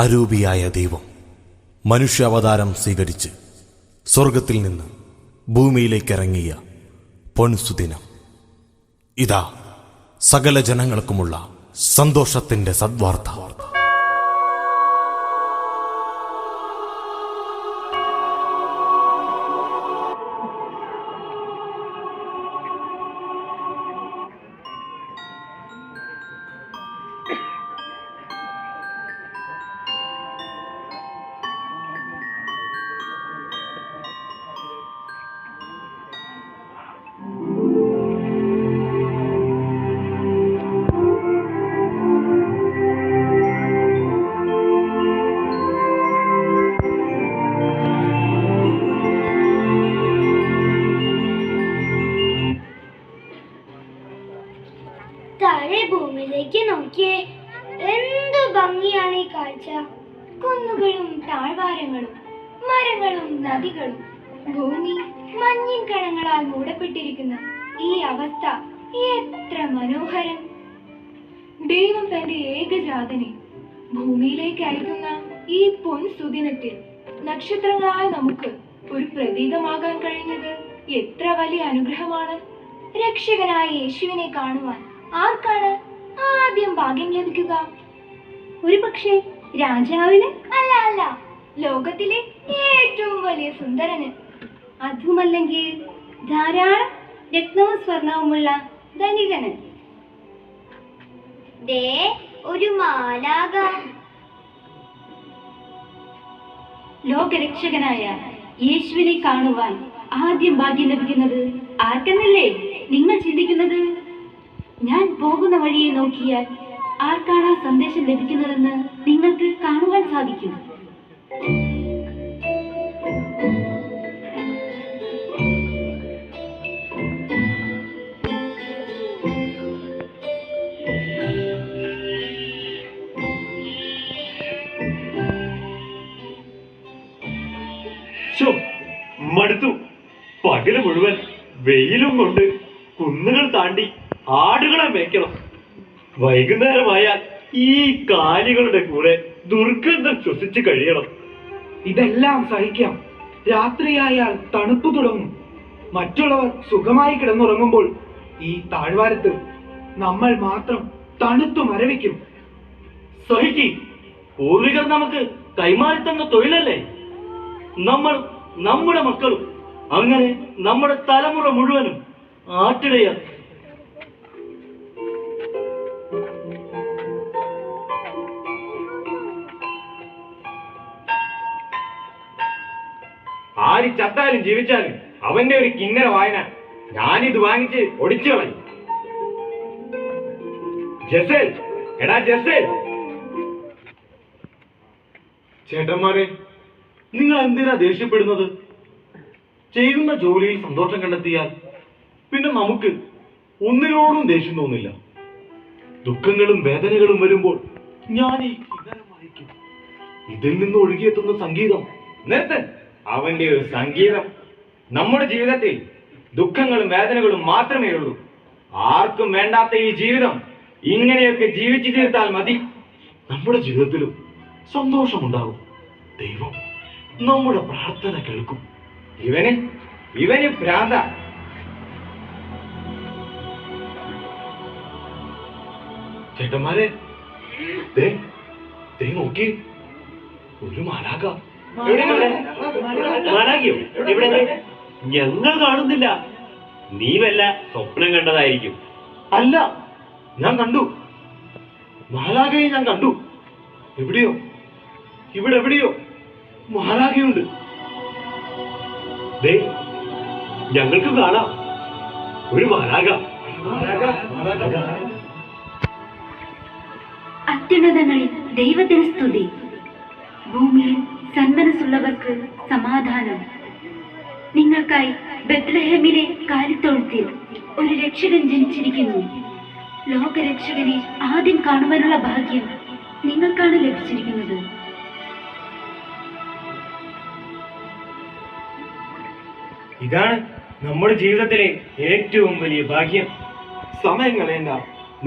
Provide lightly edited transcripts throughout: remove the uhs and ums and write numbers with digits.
അരൂപിയായ ദൈവം മനുഷ്യാവതാരം സ്വീകരിച്ച് സ്വർഗത്തിൽ നിന്ന് ഭൂമിയിലേക്കിറങ്ങിയ പൊൻസുദിനം. ഇതാ സകല ജനങ്ങൾക്കുമുള്ള സന്തോഷത്തിന്റെ സദ്വാർത്ത. താഴെ ഭൂമിയിലേക്ക് നോക്കിയേ, എന്തു ഭംഗിയാണ് ഈ കാഴ്ച. കുന്നുകളും താഴ്വാരങ്ങളും മരങ്ങളും നദികളും ഭൂമി മഞ്ഞിൻ കണങ്ങളാൽ മൂടപ്പെട്ടിരിക്കുന്ന ഈ അവസ്ഥ എത്ര മനോഹരം. ദൈവം തന്റെ ഏകജാതനെ ഭൂമിയിലേക്ക് അയക്കുന്ന ഈ പൊൻസുദിനത്തിൽ നക്ഷത്രങ്ങളായ നമുക്ക് ഒരു പ്രതീകമാകാൻ കഴിഞ്ഞത് എത്ര വലിയ അനുഗ്രഹമാണ്. രക്ഷകനായ യേശുവിനെ കാണുവാൻ ആർക്കാണ് ആദ്യം ഭാഗ്യം ലഭിക്കുക? ഒരു പക്ഷേ രാജാവിന്? അല്ല അല്ല, ലോകത്തിലെ ഏറ്റവും വലിയ സുന്ദരന്. അതുമല്ലെങ്കിൽ ധാരാളം രത്നവും സ്വർണവുമുള്ള ധനികന്. ദേ ഒരു മാലാഖ. ലോകരക്ഷകനായ യേശുവിനെ കാണുവാൻ ആദ്യം ഭാഗ്യം ലഭിക്കുന്നത് ആർക്കെന്നല്ലേ നിങ്ങൾ ചിന്തിക്കുന്നത്? ഞാൻ പോകുന്ന വഴിയെ നോക്കിയാൽ ആർക്കാണ് ആ സന്ദേശം ലഭിക്കുന്നതെന്ന് നിങ്ങൾക്ക് കാണുവാൻ സാധിക്കും. മടുത്തു. പകല് മുഴുവൻ വെയിലും കൊണ്ട് കുന്നുകൾ താണ്ടി ആടുകളെ മേയ്ക്കണം. വൈകുന്നേരമായാൽ ഈ കാലികളുടെ കൂടെ ദുർഗന്ധം ശ്വസിച്ച് കഴിയണം. ഇതെല്ലാം സഹിക്കാം. രാത്രിയായാൽ തണുപ്പ് തുടങ്ങും. മറ്റുള്ളവർ സുഖമായി കിടന്നുറങ്ങുമ്പോൾ ഈ താഴ്വാരത്ത് നമ്മൾ മാത്രം തണുത്തു മരവിക്കും. സഹിക്ക്. പൂർവികർ നമുക്ക് കൈമാറി തന്ന തൊഴിലല്ലേ. നമ്മൾ നമ്മുടെ മക്കളും അങ്ങനെ നമ്മുടെ തലമുറ മുഴുവനും ആട്ടിടയ. ആര് ചത്താലും ജീവിച്ചാലും അവന്റെ ഒരു കിന്നര വായന. ഞാനിത് വാങ്ങിച്ച് ഒടിച്ചു കളയും. ജസേൽ, എടാ ജസേൽ. ചേട്ടന്മാരെ, നിങ്ങൾ എന്തിനാ ദേഷ്യപ്പെടുന്നത്? ചെയ്യുന്ന ജോലിയിൽ സന്തോഷം കണ്ടെത്തിയാൽ പിന്നെ നമുക്ക് ഒന്നിനോടും ദേഷ്യം തോന്നില്ല. ദുഃഖങ്ങളും വേദനകളും വരുമ്പോൾ ഞാൻ ഈ കിന്നരം വായിക്കും. ഇതിൽ നിന്ന് ഒഴുകിയെത്തുന്ന സംഗീതം. നിർത്ത്. അവന്റെ ഒരു സംഗീതം. നമ്മുടെ ജീവിതത്തിൽ ദുഃഖങ്ങളും വേദനകളും മാത്രമേ ഉള്ളൂ. ആർക്കും വേണ്ടാത്ത ഈ ജീവിതം ഇങ്ങനെയൊക്കെ ജീവിച്ചു തീർത്താൽ മതി. നമ്മുടെ ജീവിതത്തിലും സന്തോഷമുണ്ടാകും. ദൈവം നമ്മുടെ പ്രാർത്ഥന കേൾക്കും. ഇവന് ഭ്രാന്ത. ചേട്ടന്മാരെ, നോക്കി, ഒരു മാലാഖ. മാലാഖയോ? എവിടെ? ഞങ്ങൾ കാണുന്നില്ല. നീ വല്ല സ്വപ്നം കണ്ടതായിരിക്കും. അല്ല, ഞാൻ കണ്ടു. മാലാഖയെ ഞാൻ കണ്ടു. എവിടെയോ, ഇവിടെ എവിടെയോ മാലാഖയുണ്ട്. ഞങ്ങൾക്ക് കാണാം ഒരു മാലാഖ. അത്യുന്നതങ്ങളിൽ ദൈവത്തിന് സ്തുതി. ഭൂമിയിൽ സന്മനസ്സുള്ളവർക്ക് സമാധാനം. നിങ്ങൾക്കായി ബത്ലഹേമിലെ കാലിത്തൊഴുത്തിൽ ഒരു രക്ഷകൻ ജനിച്ചിരിക്കുന്നു. ലോകരക്ഷകനെ ആദ്യം കാണുവാനുള്ള ഭാഗ്യം നിങ്ങൾക്കാണ് ലഭിച്ചിരിക്കുന്നത്. ഇതാണ് നമ്മുടെ ജീവിതത്തിലെ ഏറ്റവും വലിയ ഭാഗ്യം. സമയം കളയണ്ട,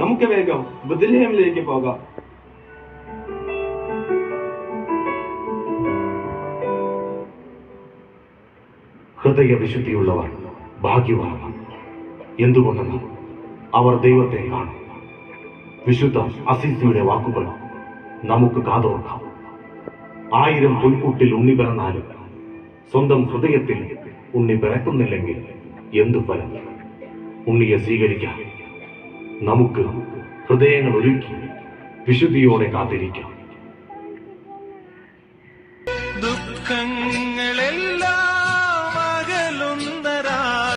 നമുക്ക് വേഗം ബത്ലഹേമിലേക്ക് പോകാം. ഹൃദയവിശുദ്ധിയുള്ളവർ ഭാഗ്യവാന്മാർ. എന്തുകൊണ്ടെന്ന് അവർ ദൈവത്തെ കാണും. വിശുദ്ധ അസീസിയുടെ വാക്കുകൾ നമുക്ക് കാതോർക്കാം. 1000 പുൽക്കൂട്ടിൽ ഉണ്ണി പിറന്നാലും സ്വന്തം ഹൃദയത്തിൽ ഉണ്ണി പിറക്കുന്നില്ലെങ്കിൽ എന്തു ഫലം? ഉണ്ണിയെ സ്വീകരിക്കാൻ നമുക്ക് ഹൃദയങ്ങൾ ഒരുക്കി വിശുദ്ധിയോടെ കാത്തിരിക്കാം. ദുഃഖങ്ങൾ